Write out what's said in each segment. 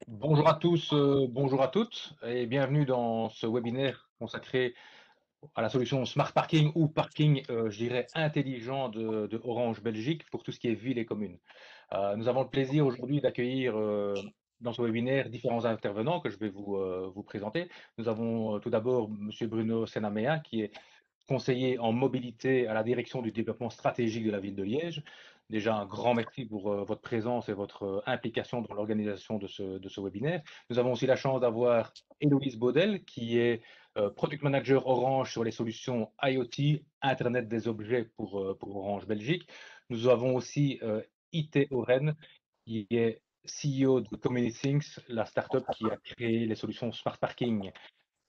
Bonjour à tous, bonjour à toutes et bienvenue dans ce webinaire consacré à la solution Smart Parking ou parking, je dirais intelligent de Orange Belgique pour tout ce qui est ville et commune. Nous avons le plaisir aujourd'hui d'accueillir, dans ce webinaire différents intervenants que je vais vous présenter. Nous avons, tout d'abord monsieur Bruno Senamea qui est conseiller en mobilité à la direction du développement stratégique de la ville de Liège. Déjà, un grand merci pour votre présence et votre implication dans l'organisation de ce webinaire. Nous avons aussi la chance d'avoir Héloïse Baudel, qui est Product Manager Orange sur les solutions IoT, Internet des objets pour Orange Belgique. Nous avons aussi IT Oren, qui est CEO de CommuniThings, la startup qui a créé les solutions Smart Parking.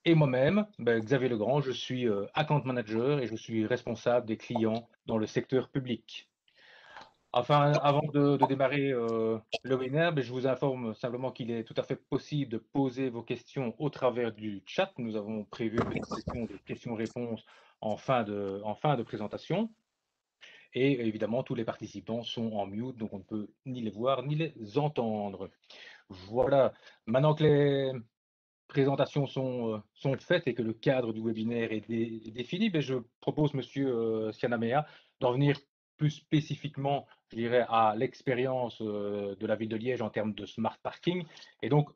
Et moi-même, Xavier Legrand, je suis account manager et je suis responsable des clients dans le secteur public. Enfin, avant de démarrer le webinaire, je vous informe simplement qu'il est tout à fait possible de poser vos questions au travers du chat. Nous avons prévu une petite session de questions-réponses en fin de présentation. Et évidemment, tous les participants sont en mute, donc on ne peut ni les voir ni les entendre. Voilà. Maintenant que les présentations sont faites et que le cadre du webinaire est défini, je propose, monsieur Sianamea, d'en venir plus spécifiquement, je dirais, à l'expérience de la ville de Liège en termes de smart parking. Et donc,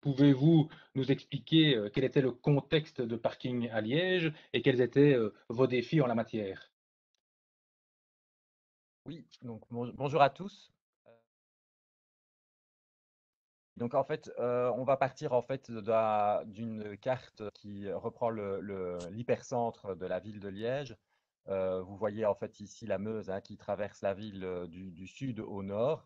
pouvez-vous nous expliquer quel était le contexte de parking à Liège et quels étaient vos défis en la matière? Oui, donc bonjour à tous. Donc en fait, on va partir en fait d'une carte qui reprend l'hypercentre de la ville de Liège. Vous voyez en fait ici la Meuse, hein, qui traverse la ville du sud au nord.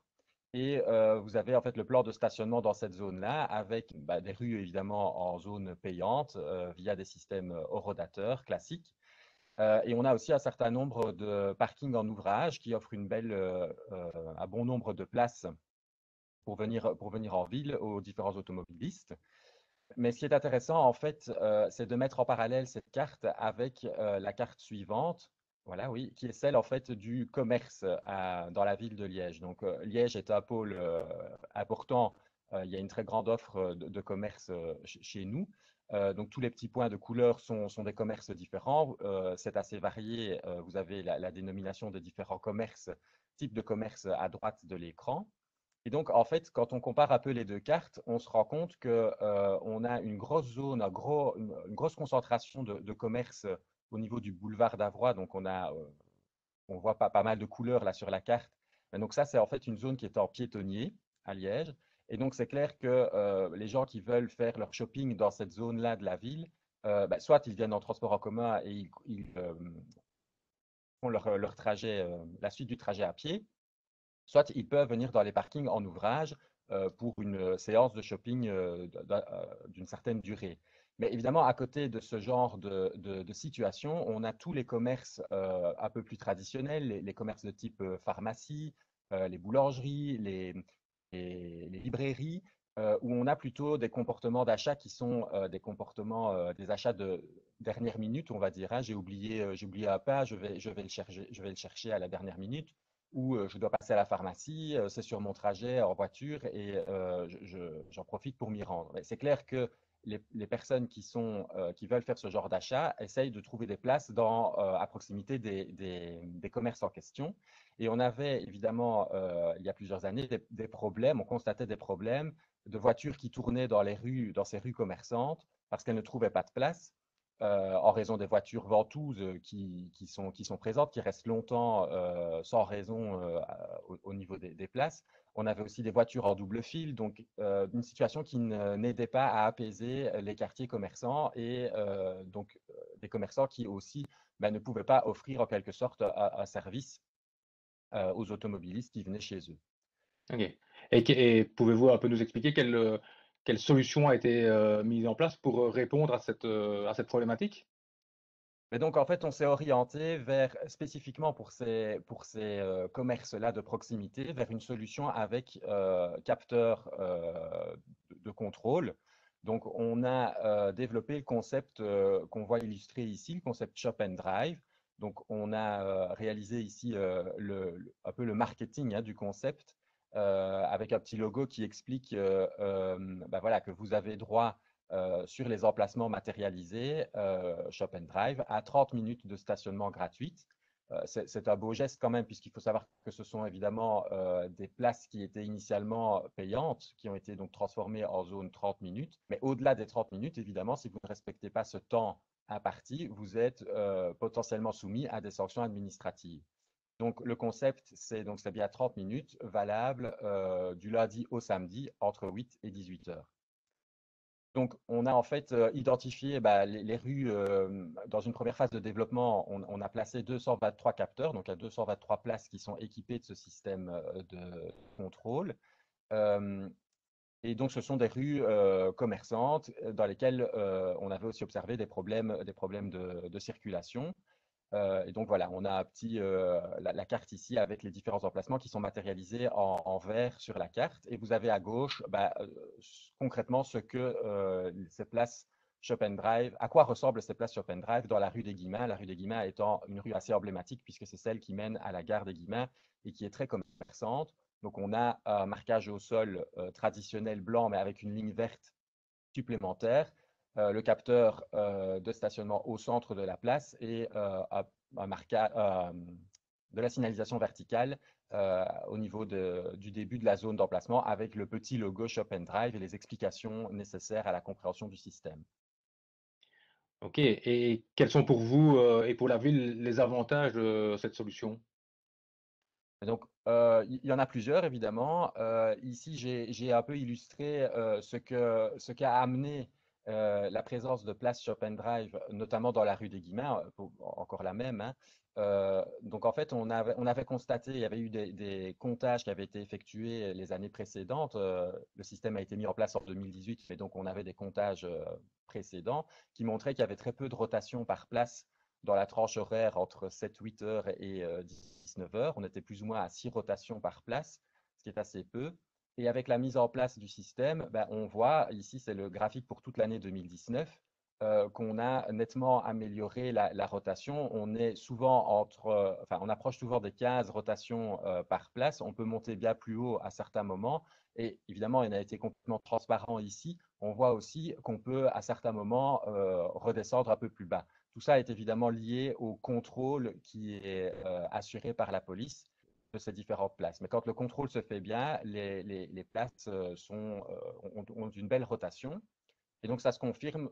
Et vous avez en fait le plan de stationnement dans cette zone-là avec des rues évidemment en zone payante via des systèmes horodateurs classiques. Et on a aussi un certain nombre de parkings en ouvrage qui offrent un bon nombre de places pour venir en ville aux différents automobilistes. Mais ce qui est intéressant, en fait, c'est de mettre en parallèle cette carte avec la carte suivante, voilà, oui, qui est celle en fait du commerce dans la ville de Liège. Donc, Liège est un pôle important. Il y a une très grande offre de commerce chez nous. Donc, tous les petits points de couleur sont des commerces différents. C'est assez varié. Vous avez la dénomination des différents commerces, types de commerce à droite de l'écran. Et donc, en fait, quand on compare un peu les deux cartes, on se rend compte que, on a une grosse zone, une grosse concentration de commerce au niveau du boulevard d'Avroy. Donc, on voit pas mal de couleurs là sur la carte. Et donc, ça, c'est en fait une zone qui est en piétonnier à Liège. Et donc, c'est clair que les gens qui veulent faire leur shopping dans cette zone-là de la ville, soit ils viennent en transport en commun et ils font leur trajet, la suite du trajet à pied, soit ils peuvent venir dans les parkings en ouvrage pour une séance de shopping d'une certaine durée. Mais évidemment, à côté de ce genre de situation, on a tous les commerces un peu plus traditionnels, les commerces de type pharmacie, les boulangeries, les librairies, où on a plutôt des comportements d'achat qui sont des comportements, des achats de dernière minute, on va dire, hein. J'ai oublié un pas, je vais le chercher à la dernière minute, ou je dois passer à la pharmacie, c'est sur mon trajet en voiture et j'en profite pour m'y rendre. C'est clair que les personnes qui veulent faire ce genre d'achat essayent de trouver des places à proximité des commerces en question. Et on avait évidemment, il y a plusieurs années, des problèmes, on constatait des problèmes de voitures qui tournaient dans ces rues commerçantes parce qu'elles ne trouvaient pas de place en raison des voitures ventouses qui sont présentes, qui restent longtemps sans raison au niveau des places. On avait aussi des voitures en double fil, donc une situation qui n'aidait pas à apaiser les quartiers commerçants et des commerçants qui aussi ne pouvaient pas offrir en quelque sorte un service aux automobilistes qui venaient chez eux. Ok. Et pouvez-vous un peu nous expliquer quelle solution a été mise en place pour répondre à cette problématique? Mais donc, en fait, on s'est orienté vers, spécifiquement pour ces commerces-là de proximité, vers une solution avec capteur de contrôle. Donc, on a développé le concept qu'on voit illustré ici, le concept Shop and Drive. Donc, on a réalisé ici un peu le marketing, hein, du concept avec un petit logo qui explique bah voilà, que vous avez droit sur les emplacements matérialisés Shop and Drive à 30 minutes de stationnement gratuite. C'est un beau geste quand même, puisqu'il faut savoir que ce sont évidemment des places qui étaient initialement payantes, qui ont été donc transformées en zone 30 minutes. Mais au-delà des 30 minutes, évidemment, si vous ne respectez pas ce temps imparti, vous êtes potentiellement soumis à des sanctions administratives. Donc, le concept, c'est bien 30 minutes, valable du lundi au samedi, entre 8 et 18 heures. Donc, on a en fait identifié bah, les rues. Dans une première phase de développement, on a placé 223 capteurs, donc à 223 places qui sont équipées de ce système de contrôle. Euh, et donc, ce sont des rues commerçantes dans lesquelles on avait aussi observé des problèmes de circulation. Et donc voilà, on a la carte ici avec les différents emplacements qui sont matérialisés en vert sur la carte. Et vous avez à gauche bah, concrètement ce que ces places Shop and Drive, à quoi ressemblent ces places Shop and Drive dans la rue des Guillemins. La rue des Guillemins étant une rue assez emblématique puisque c'est celle qui mène à la gare des Guillemins et qui est très commerçante. Donc on a un marquage au sol traditionnel blanc mais avec une ligne verte supplémentaire, le capteur de stationnement au centre de la place et un marquage de la signalisation verticale au niveau du début de la zone d'emplacement avec le petit logo Shop and Drive et les explications nécessaires à la compréhension du système. OK, et quels sont pour vous, et pour la ville, les avantages de cette solution? Et donc, il y en a plusieurs, évidemment. Ici, j'ai un peu illustré ce qu'a amené la présence de Place Shop and Drive, notamment dans la rue des Guillemins, encore la même, hein. Donc, en fait, on avait constaté, il y avait eu des comptages qui avaient été effectués les années précédentes. Le système a été mis en place en 2018, mais donc on avait des comptages précédents qui montraient qu'il y avait très peu de rotation par place dans la tranche horaire entre 7-8 heures et 19 heures. On était plus ou moins à 6 rotations par place, ce qui est assez peu. Et avec la mise en place du système, ben, on voit, ici c'est le graphique pour toute l'année 2019, qu'on a nettement amélioré la rotation. On est souvent enfin, on approche souvent des 15 rotations par place. On peut monter bien plus haut à certains moments. Et évidemment, il a été complètement transparent ici. On voit aussi qu'on peut à certains moments redescendre un peu plus bas. Tout ça est évidemment lié au contrôle qui est assuré par la police de ces différentes places. Mais quand le contrôle se fait bien, les places ont une belle rotation. Et donc, ça se confirme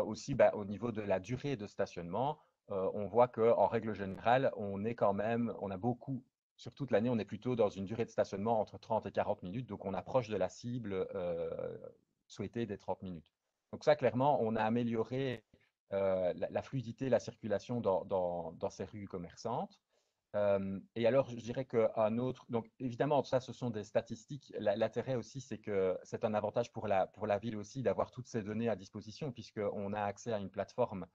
aussi bah, au niveau de la durée de stationnement. On voit qu'en règle générale, on a beaucoup, sur toute l'année, on est plutôt dans une durée de stationnement entre 30 et 40 minutes. Donc, on approche de la cible souhaitée des 30 minutes. Donc, ça, clairement, on a amélioré la fluidité, la circulation dans ces rues commerçantes. Et alors, je dirais qu'un autre, donc évidemment, ça, ce sont des statistiques. L'intérêt aussi, c'est que c'est un avantage pour la ville aussi d'avoir toutes ces données à disposition, puisqu'on a accès à une plateforme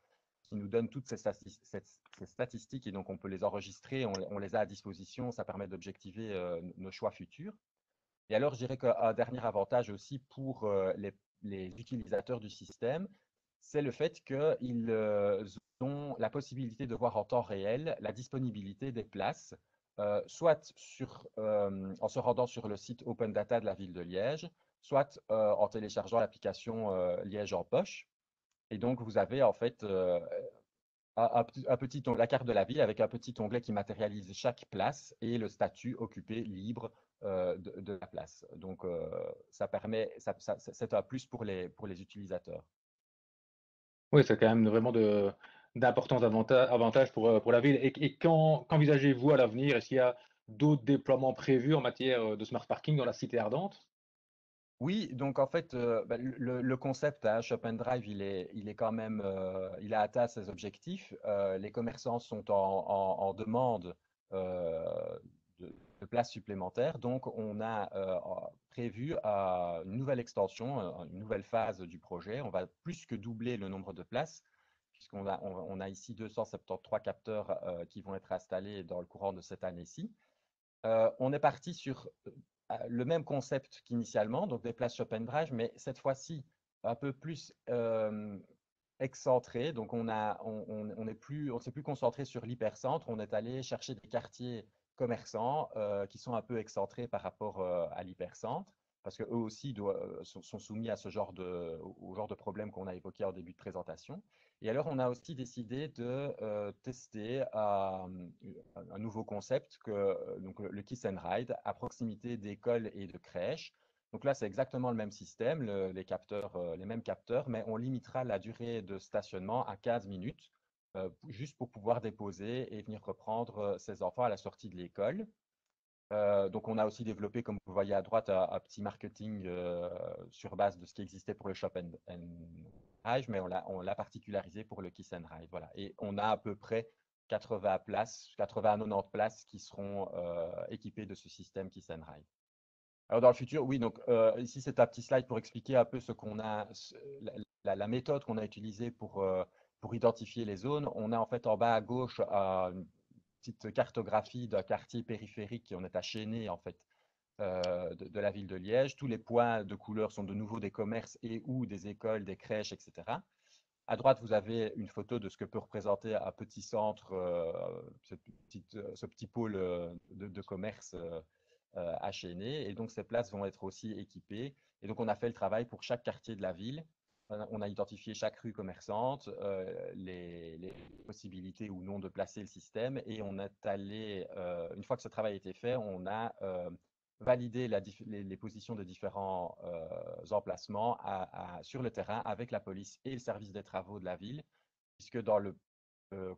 qui nous donne toutes ces statistiques et donc on peut les enregistrer, on les a à disposition, ça permet d'objectiver nos choix futurs. Et alors, je dirais qu'un dernier avantage aussi pour les utilisateurs du système, c'est le fait qu'ils ont la possibilité de voir en temps réel la disponibilité des places, soit en se rendant sur le site Open Data de la ville de Liège, soit en téléchargeant l'application Liège en poche. Et donc, vous avez en fait la carte de la ville avec un petit onglet qui matérialise chaque place et le statut occupé libre de la place. Donc, ça permet, c'est un plus pour les utilisateurs. Oui, c'est quand même vraiment d'importants avantages pour la ville. Et qu'envisagez-vous à l'avenir? Est-ce qu'il y a d'autres déploiements prévus en matière de smart parking dans la cité ardente? Oui, donc en fait, bah, le concept à Shop and Drive, il est quand même, il a atteint ses objectifs. Les commerçants sont en demande euh, de places supplémentaires. Donc, on a prévu une nouvelle extension, une nouvelle phase du projet. On va plus que doubler le nombre de places, puisqu'on a ici 273 capteurs qui vont être installés dans le courant de cette année-ci. On est parti sur le même concept qu'initialement, donc des places Shop and Drive, mais cette fois-ci un peu plus excentré. Donc on s'est plus concentré sur l'hypercentre. On est allé chercher des quartiers commerçants qui sont un peu excentrés par rapport à l'hypercentre, parce qu'eux aussi sont soumis à au genre de problème qu'on a évoqué en début de présentation. Et alors, on a aussi décidé de tester un nouveau concept, donc le Kiss and Ride, à proximité d'écoles et de crèches. Donc là, c'est exactement le même système, les mêmes capteurs, mais on limitera la durée de stationnement à 15 minutes, juste pour pouvoir déposer et venir reprendre ses enfants à la sortie de l'école. Donc, on a aussi développé, comme vous voyez à droite, un petit marketing sur base de ce qui existait pour le Shop and Ride, mais on l'a particularisé pour le Kiss and Ride. Voilà. Et on a à peu près 80 places, 80 à 90 places qui seront équipées de ce système Kiss and Ride. Alors, dans le futur, oui, donc ici, c'est un petit slide pour expliquer un peu la méthode qu'on a utilisée pour identifier les zones. On a en fait en bas à gauche une petite cartographie d'un quartier périphérique qui en est à Chénet, en fait, de la ville de Liège. Tous les points de couleur sont de nouveau des commerces et ou des écoles, des crèches, etc. À droite, vous avez une photo de ce que peut représenter un petit centre, ce petit pôle de commerce à Chénet. Et donc, ces places vont être aussi équipées. Et donc, on a fait le travail pour chaque quartier de la ville. On a identifié chaque rue commerçante, les possibilités ou non de placer le système. Et on est allé, une fois que ce travail a été fait, on a validé les positions de différents emplacements sur le terrain avec la police et le service des travaux de la ville, puisque dans le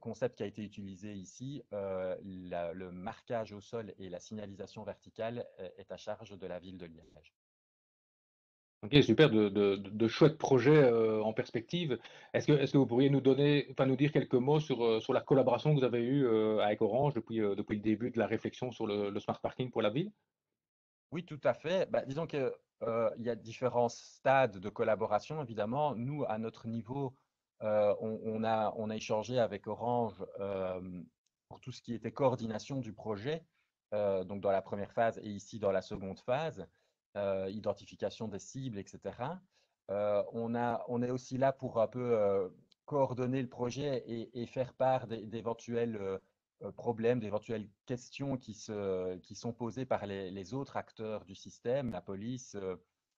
concept qui a été utilisé ici, le marquage au sol et la signalisation verticale est à charge de la ville de Liège. Ok, super, de chouettes projets en perspective. Est-ce que vous pourriez nous donner, enfin nous dire quelques mots sur la collaboration que vous avez eue avec Orange depuis le début de la réflexion sur le smart parking pour la ville? Oui, tout à fait. Bah, disons que, il y a différents stades de collaboration, évidemment. Nous, à notre niveau, on a échangé avec Orange pour tout ce qui était coordination du projet, donc dans la première phase et ici dans la seconde phase, identification des cibles, etc. On est aussi là pour un peu coordonner le projet et faire part d'éventuels problèmes, d'éventuelles questions qui sont posées par les autres acteurs du système, la police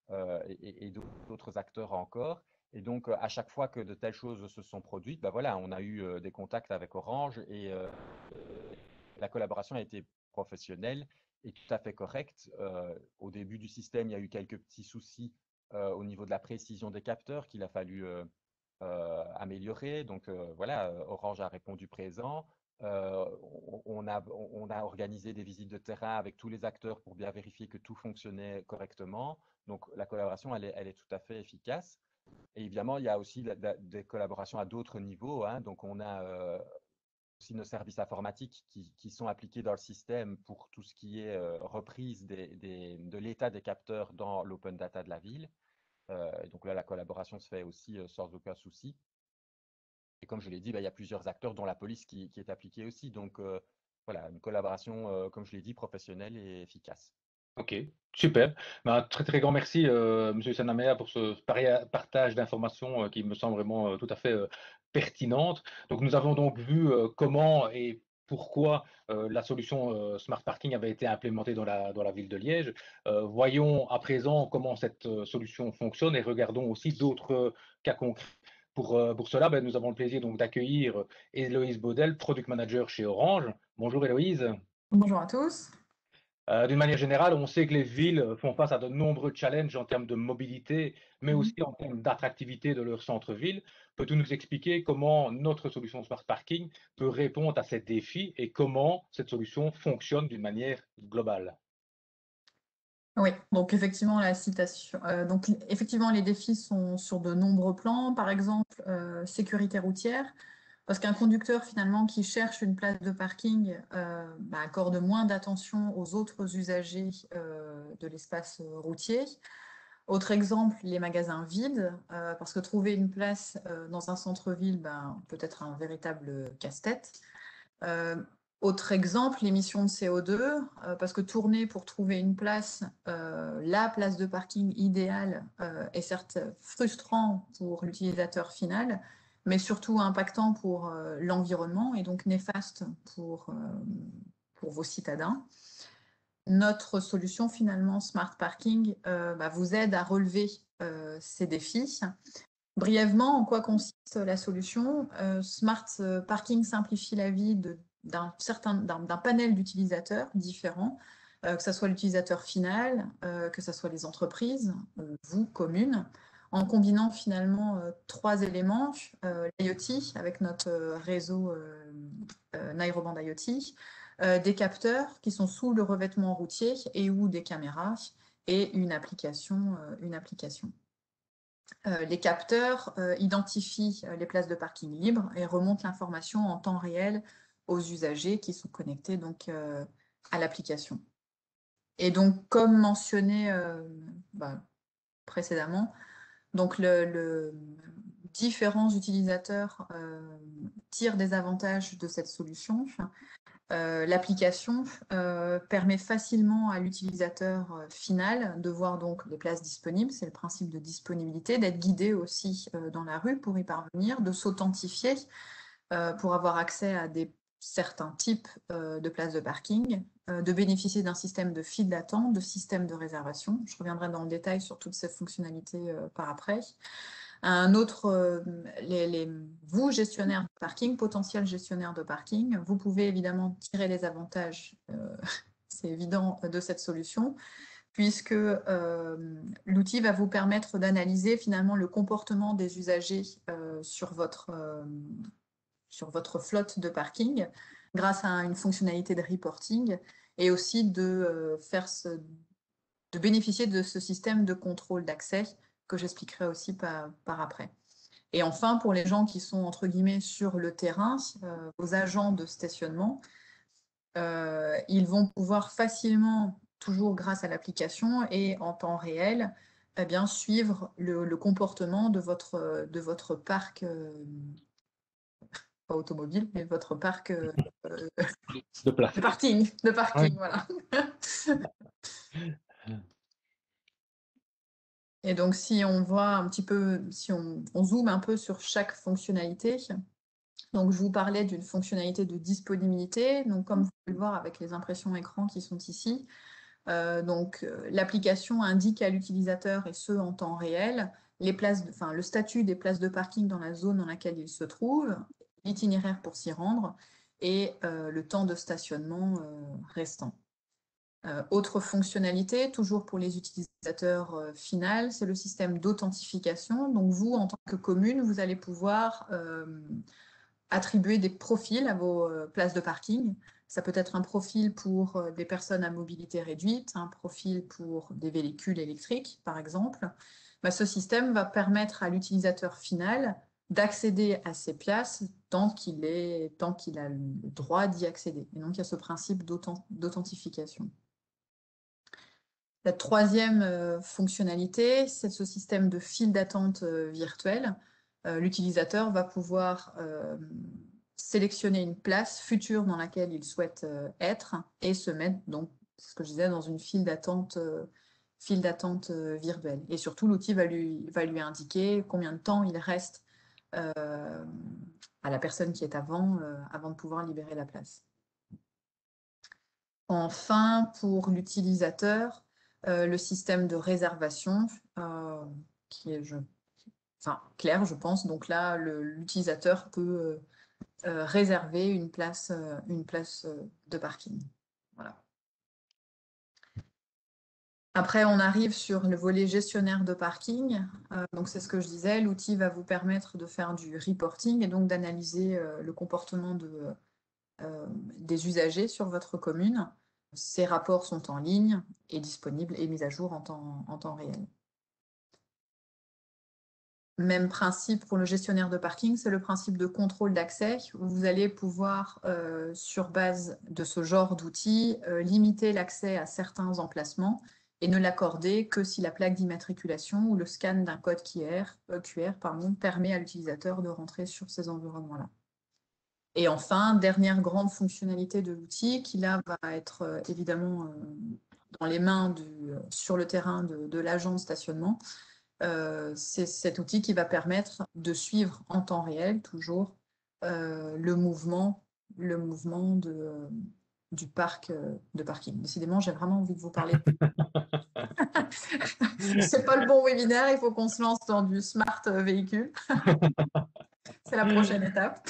et d'autres acteurs encore. Et donc, à chaque fois que de telles choses se sont produites, ben voilà, on a eu des contacts avec Orange et la collaboration a été professionnelle et tout à fait correcte. Au début du système, il y a eu quelques petits soucis au niveau de la précision des capteurs qu'il a fallu améliorer. Donc voilà, Orange a répondu présent. Euh, on a organisé des visites de terrain avec tous les acteurs pour bien vérifier que tout fonctionnait correctement. Donc la collaboration, elle est tout à fait efficace. Et évidemment, il y a aussi des collaborations à d'autres niveaux, hein. Donc on a aussi nos services informatiques qui sont appliqués dans le système pour tout ce qui est reprise de l'état des capteurs dans l'open data de la ville. Et donc là, la collaboration se fait aussi sans aucun souci. Et comme je l'ai dit, bah, il y a plusieurs acteurs, dont la police qui est appliquée aussi. Donc voilà, une collaboration, comme je l'ai dit, professionnelle et efficace. Ok, super. Ben, un très très grand merci, Monsieur Sanamea, pour ce partage d'informations qui me semble vraiment tout à fait pertinente. Donc, nous avons donc vu comment et pourquoi la solution Smart Parking avait été implémentée dans la ville de Liège. Voyons à présent comment cette solution fonctionne et regardons aussi d'autres cas concrets. Pour cela, ben, nous avons le plaisir donc d'accueillir Héloïse Baudel, Product Manager chez Orange. Bonjour Héloïse. Bonjour à tous. D'une manière générale, on sait que les villes font face à de nombreux challenges en termes de mobilité, mais Mhm. aussi en termes d'attractivité de leur centre-ville. Peux-tu nous expliquer comment notre solution Smart Parking peut répondre à ces défis et comment cette solution fonctionne d'une manière globale? Oui, donc effectivement, effectivement, les défis sont sur de nombreux plans. Par exemple, sécurité routière, parce qu'un conducteur finalement qui cherche une place de parking accorde moins d'attention aux autres usagers de l'espace routier. Autre exemple, les magasins vides, parce que trouver une place dans un centre-ville peut être un véritable casse-tête. Autre exemple, l'émission de CO2, parce que tourner pour trouver une place, la place de parking idéale, est certes frustrant pour l'utilisateur final, mais surtout impactant pour l'environnement et donc néfaste pour vos citadins. Notre solution, finalement, Smart Parking, vous aide à relever ces défis. Brièvement, en quoi consiste la solution? Smart Parking simplifie la vie d'un panel d'utilisateurs différents, que ce soit l'utilisateur final, que ce soit les entreprises, vous, communes, en combinant finalement 3 éléments, l'IoT avec notre réseau Narrowband IoT, des capteurs qui sont sous le revêtement routier et ou des caméras, et une application. Les capteurs identifient les places de parking libres et remontent l'information en temps réel aux usagers qui sont connectés donc, à l'application. Et donc, comme mentionné précédemment, donc différents utilisateurs tirent des avantages de cette solution. L'application permet facilement à l'utilisateur final de voir donc les places disponibles, c'est le principe de disponibilité, d'être guidé aussi dans la rue pour y parvenir, de s'authentifier pour avoir accès à certains types de places de parking, de bénéficier d'un système de file d'attente, de système de réservation. Je reviendrai dans le détail sur toutes ces fonctionnalités par après. Un autre, vous, gestionnaires de parking, potentiels gestionnaires de parking, vous pouvez évidemment tirer les avantages, c'est évident, de cette solution, puisque l'outil va vous permettre d'analyser finalement le comportement des usagers sur votre flotte de parking grâce à une fonctionnalité de reporting et aussi de bénéficier de ce système de contrôle d'accès que j'expliquerai aussi par après. Et enfin, pour les gens qui sont, entre guillemets, sur le terrain, vos agents de stationnement, ils vont pouvoir facilement, toujours grâce à l'application et en temps réel, suivre le comportement de votre parc, pas automobile, mais votre parc De place. de parking, Ouais. voilà. Et donc, si on voit un petit peu, si on zoome un peu sur chaque fonctionnalité, donc je vous parlais d'une fonctionnalité de disponibilité. Donc, comme vous pouvez le voir avec les impressions écran qui sont ici, l'application indique à l'utilisateur, et ce en temps réel, le statut des places de parking dans la zone dans laquelle il se trouve, l'itinéraire pour s'y rendre et le temps de stationnement restant. Autre fonctionnalité, toujours pour les utilisateurs finaux, c'est le système d'authentification. Donc vous, en tant que commune, vous allez pouvoir attribuer des profils à vos places de parking. Ça peut être un profil pour des personnes à mobilité réduite, un profil pour des véhicules électriques, par exemple. Ce système va permettre à l'utilisateur final d'accéder à ces places tant qu'il a le droit d'y accéder. Et donc, il y a ce principe d'authentification. La troisième fonctionnalité, c'est ce système de file d'attente virtuelle. L'utilisateur va pouvoir sélectionner une place future dans laquelle il souhaite être et se mettre, donc, ce que je disais, dans une file d'attente virtuelle. Et surtout, l'outil va lui indiquer combien de temps il reste à la personne qui est avant de pouvoir libérer la place. Enfin, pour l'utilisateur, le système de réservation qui est clair, je pense. Donc là, l'utilisateur peut réserver une place de parking. Voilà. Après, on arrive sur le volet gestionnaire de parking. Donc c'est ce que je disais, l'outil va vous permettre de faire du reporting et donc d'analyser le comportement des usagers sur votre commune. Ces rapports sont en ligne et disponibles et mis à jour en temps réel. Même principe pour le gestionnaire de parking, c'est le principe de contrôle d'accès, où vous allez pouvoir, sur base de ce genre d'outils, limiter l'accès à certains emplacements et ne l'accorder que si la plaque d'immatriculation ou le scan d'un code QR permet à l'utilisateur de rentrer sur ces environnements-là. Et enfin, dernière grande fonctionnalité de l'outil, qui là va être évidemment dans les mains sur le terrain de l'agent de stationnement, c'est cet outil qui va permettre de suivre en temps réel, toujours, le mouvement du parc de parking. Décidément, j'ai vraiment envie de vous parler. C'est pas le bon webinaire, il faut qu'on se lance dans du smart véhicule. C'est la prochaine étape.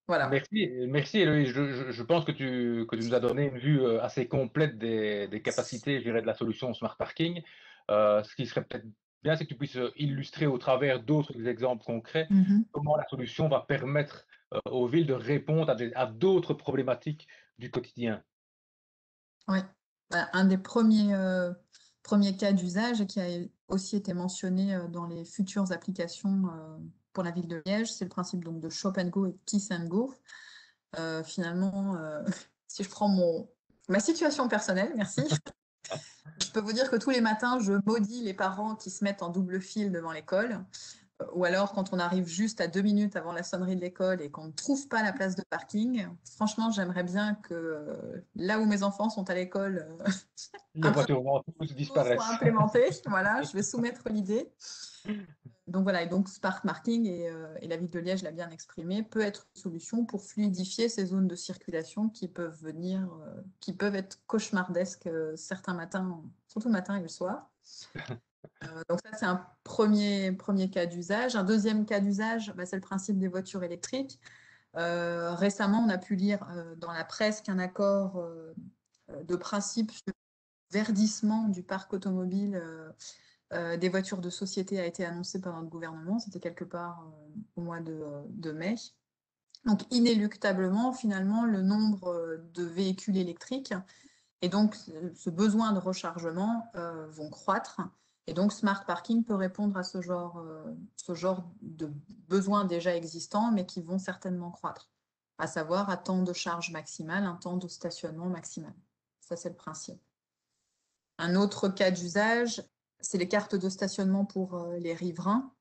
Voilà. Merci Héloïse. Je pense que tu nous as donné une vue assez complète des capacités, je dirais, de la solution Smart Parking. Ce qui serait peut-être bien, c'est que tu puisses illustrer au travers d'autres exemples concrets comment la solution va permettre aux villes de répondre à d'autres problématiques du quotidien. Oui, un des premiers cas d'usage et qui a aussi été mentionné dans les futures applications pour la ville de Liège, c'est le principe donc de Shop and Go et Kiss and Go. Finalement, si je prends ma situation personnelle, merci, je peux vous dire que tous les matins, je maudis les parents qui se mettent en double file devant l'école. Ou alors, quand on arrive juste à 2 minutes avant la sonnerie de l'école et qu'on ne trouve pas la place de parking, franchement, j'aimerais bien que là où mes enfants sont à l'école, Les voitures vont tous disparaissent. soit implémenté. Voilà, je vais soumettre l'idée. Donc voilà, et donc Smart Parking, et la ville de Liège l'a bien exprimé, peut être une solution pour fluidifier ces zones de circulation qui peuvent être cauchemardesques certains matins, surtout le matin et le soir. Donc ça, c'est un premier cas d'usage. Un deuxième cas d'usage, c'est le principe des voitures électriques. Récemment, on a pu lire dans la presse qu'un accord de principe sur le verdissement du parc automobile des voitures de société a été annoncé par notre gouvernement. C'était quelque part au mois de mai. Donc, inéluctablement, finalement, le nombre de véhicules électriques et donc ce besoin de rechargement vont croître. Et donc, Smart Parking peut répondre à ce genre de besoins déjà existants, mais qui vont certainement croître, à savoir un temps de charge maximal, un temps de stationnement maximal. Ça, c'est le principe. Un autre cas d'usage, c'est les cartes de stationnement pour les riverains.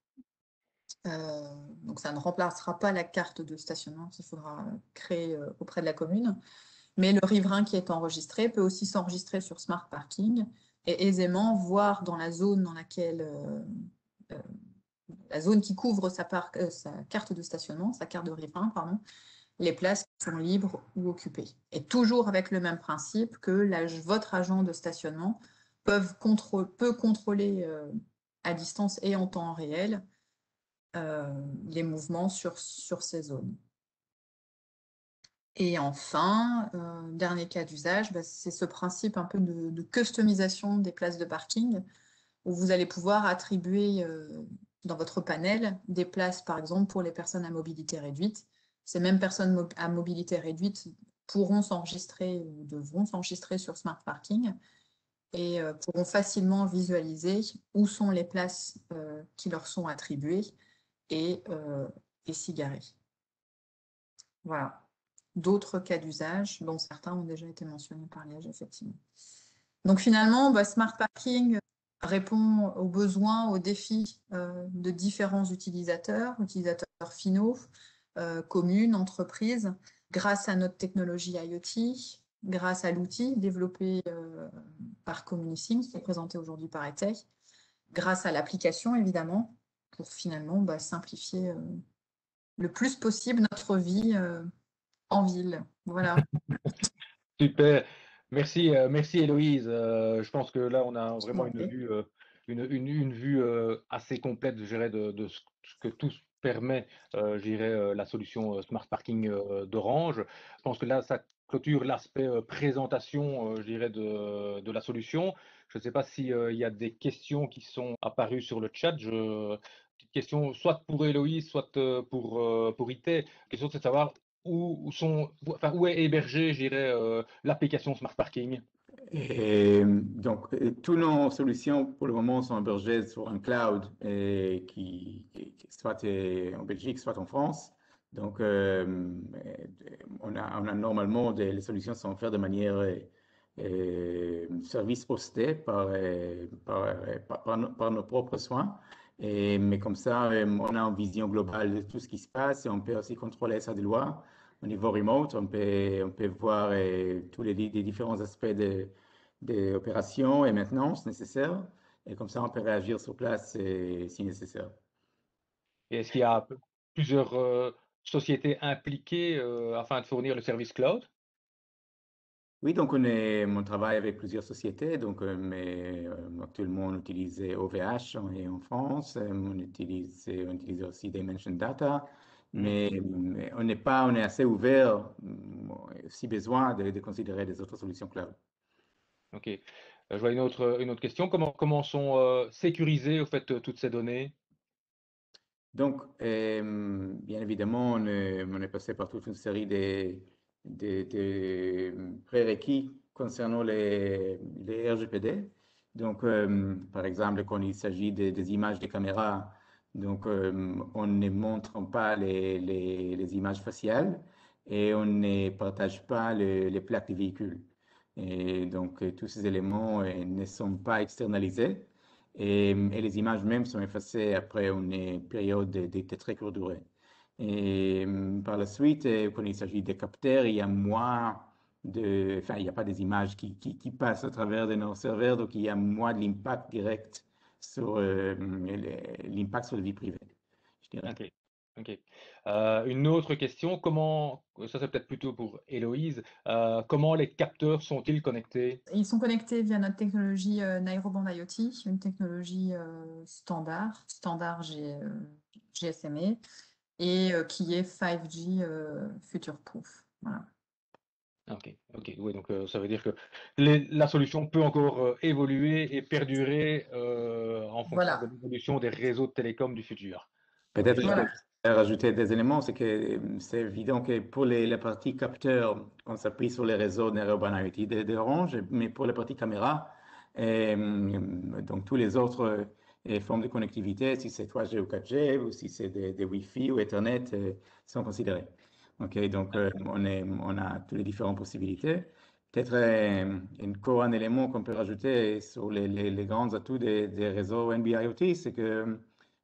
Donc, ça ne remplacera pas la carte de stationnement qu'il faudra créer auprès de la commune. Mais le riverain qui est enregistré peut aussi s'enregistrer sur Smart Parking et aisément voir dans la zone dans laquelle la zone qui couvre sa carte de stationnement, sa carte de riverain, pardon, les places qui sont libres ou occupées. Et toujours avec le même principe que votre agent de stationnement peut contrôler à distance et en temps réel les mouvements sur ces zones. Et enfin, dernier cas d'usage, c'est ce principe un peu de customisation des places de parking, où vous allez pouvoir attribuer dans votre panel des places, par exemple, pour les personnes à mobilité réduite. Ces mêmes personnes à mobilité réduite pourront s'enregistrer ou devront s'enregistrer sur Smart Parking et pourront facilement visualiser où sont les places qui leur sont attribuées et s'y garer. Voilà. D'autres cas d'usage, dont certains ont déjà été mentionnés par Liège, effectivement. Donc finalement, Smart Parking répond aux besoins, aux défis de différents utilisateurs finaux, communes, entreprises, grâce à notre technologie IoT, grâce à l'outil développé par Communisym, qui est présenté aujourd'hui par ETEI, grâce à l'application, évidemment, pour finalement simplifier le plus possible notre vie en ville. Voilà. Super. Merci Héloïse. Je pense que là, on a vraiment une vue, une vue assez complète, je dirais, de ce que tout permet, je dirais, la solution Smart Parking d'Orange. Je pense que là, ça clôture l'aspect présentation, je dirais, de la solution. Je ne sais pas s'il y a des questions qui sont apparues sur le chat. Petite question, soit pour Héloïse, soit pour Ité. La question, c'est de savoir où est hébergée, je dirais, l'application Smart Parking? Et donc, toutes nos solutions pour le moment sont hébergées sur un cloud qui soit est en Belgique, soit en France. Donc, on a normalement les solutions sont faites de manière service hosté par nos propres soins. Mais comme ça, on a une vision globale de tout ce qui se passe et on peut aussi contrôler ça de loin. Au niveau remote, on peut voir tous les différents aspects des opérations et maintenance nécessaires. Et comme ça, on peut réagir sur place si nécessaire. Et est-ce qu'il y a plusieurs sociétés impliquées afin de fournir le service cloud? Oui, donc on travaille avec plusieurs sociétés. Donc, actuellement, on utilise OVH en France. On utilise aussi Dimension Data. Mais on est assez ouvert, si besoin, de considérer des autres solutions cloud. Ok. Je vois une autre question. Comment sont sécurisées au fait toutes ces données? Donc, bien évidemment, on est passé par toute une série de prérequis concernant les RGPD. Donc, par exemple, quand il s'agit des images des caméras, donc, on ne montre pas les images faciales et on ne partage pas les plaques des véhicules. Et donc, tous ces éléments ne sont pas externalisés. Et les images même sont effacées après une période de très courte durée. Et par la suite, quand il s'agit des capteurs, il y a moins enfin, il n'y a pas des images qui passent à travers de nos serveurs, donc il y a moins de l'impact direct sur l'impact sur la vie privée, je dirais. Ok. Ok. Une autre question, ça c'est peut-être plutôt pour Héloïse, comment les capteurs sont-ils connectés? Ils sont connectés via notre technologie Narrowband IoT, une technologie standard GSMA, et qui est 5G future-proof. Voilà. Ok, ok, oui, donc ça veut dire que la solution peut encore évoluer et perdurer en fonction de Voilà. l'évolution des réseaux de télécom du futur. Peut-être je Voilà. peux rajouter des éléments, c'est que c'est évident que pour les parties capteurs, on s'appuie sur les réseaux Narrowband IoT d'Orange, mais pour les parties caméra, donc tous les autres formes de connectivité, si c'est 3G ou 4G, ou si c'est des Wi-Fi ou Ethernet, sont considérés. Ok, donc on a toutes les différentes possibilités. Peut-être encore un élément qu'on peut rajouter sur les grands atouts des réseaux NB-IoT, c'est que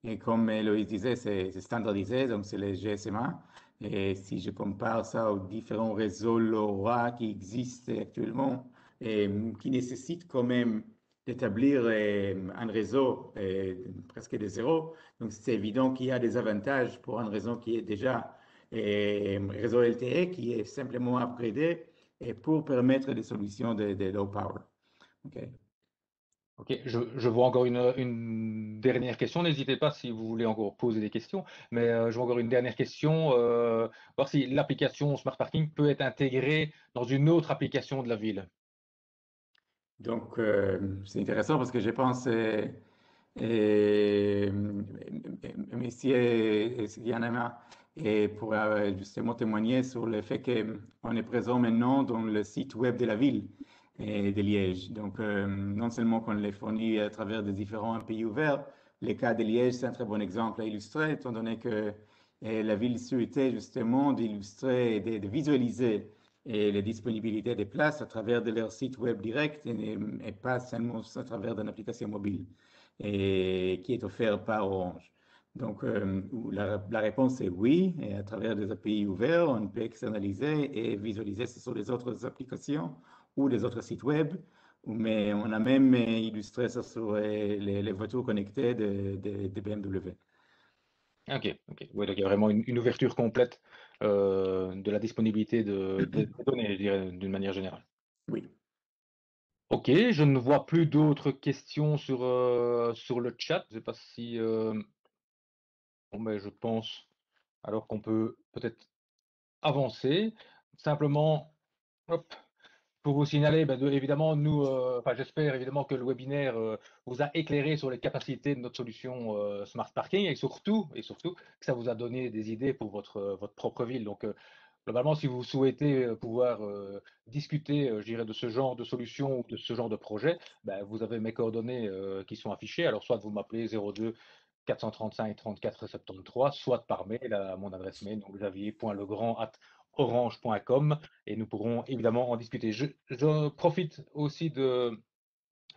et comme Héloïse disait, c'est standardisé, donc c'est les GSMA. Et si je compare ça aux différents réseaux LoRa qui existent actuellement et qui nécessitent quand même d'établir un réseau presque de zéro, donc c'est évident qu'il y a des avantages pour un réseau qui est déjà réseau LTE, qui est simplement upgradé et pour permettre des solutions de low power. Okay. Ok, je vois encore une dernière question. N'hésitez pas si vous voulez encore poser des questions, mais je vois encore une dernière question. Voir si l'application Smart Parking peut être intégrée dans une autre application de la ville. Donc, c'est intéressant parce que je pense, et, Messieurs Yanama, et pour justement témoigner sur le fait qu'on est présent maintenant dans le site web de la ville de Liège. Donc, non seulement qu'on les fournit à travers des différents API ouverts, le cas de Liège, c'est un très bon exemple à illustrer, étant donné que la ville souhaitait justement d'illustrer et de visualiser les disponibilités des places à travers de leur site web direct et pas seulement à travers d'une application mobile et qui est offerte par Orange. Donc, la réponse est oui, et à travers des API ouverts, on peut externaliser et visualiser ce sur les autres applications ou les autres sites web, mais on a même illustré ça sur les voitures connectées de BMW. Ok, ok. Ouais, donc il y a vraiment une ouverture complète de la disponibilité des données, je dirais, d'une manière générale. Oui. Ok, je ne vois plus d'autres questions sur le chat. Je ne sais pas si... bon, ben, je pense alors qu'on peut peut-être avancer. Simplement, hop, pour vous signaler, ben, évidemment, nous, enfin, j'espère évidemment que le webinaire vous a éclairé sur les capacités de notre solution Smart Parking et surtout que ça vous a donné des idées pour votre propre ville. Donc, globalement, si vous souhaitez pouvoir discuter, je dirais, de ce genre de solution ou de ce genre de projet, ben, vous avez mes coordonnées qui sont affichées. Alors, soit vous m'appelez 02 435 34 73, soit par mail à mon adresse mail, donc xavier.legrand@orange.com, et nous pourrons évidemment en discuter. Je profite aussi du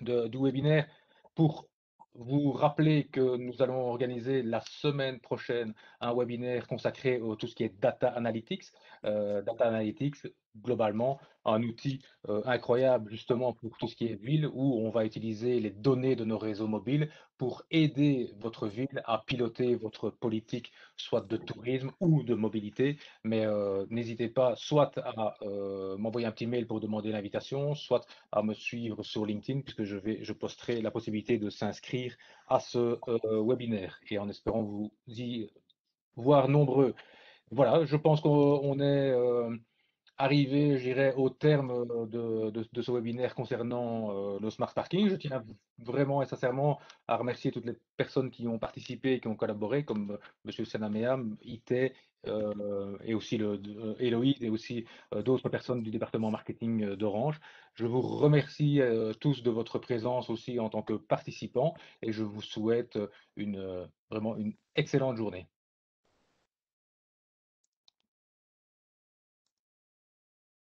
webinaire pour vous rappeler que nous allons organiser la semaine prochaine un webinaire consacré à tout ce qui est data analytics. Data Analytics, globalement, un outil incroyable justement pour tout ce qui est ville, où on va utiliser les données de nos réseaux mobiles pour aider votre ville à piloter votre politique, soit de tourisme ou de mobilité. Mais n'hésitez pas soit à m'envoyer un petit mail pour demander l'invitation, soit à me suivre sur LinkedIn, puisque je posterai la possibilité de s'inscrire à ce webinaire, et en espérant vous y voir nombreux. Voilà, je pense qu'on est arrivé, je dirais, au terme de ce webinaire concernant le Smart Parking. Je tiens vraiment et sincèrement à remercier toutes les personnes qui ont participé, qui ont collaboré, comme Monsieur Senameam, IT, et aussi Héloïse, et aussi d'autres personnes du département marketing d'Orange. Je vous remercie tous de votre présence aussi en tant que participants, et je vous souhaite vraiment une excellente journée.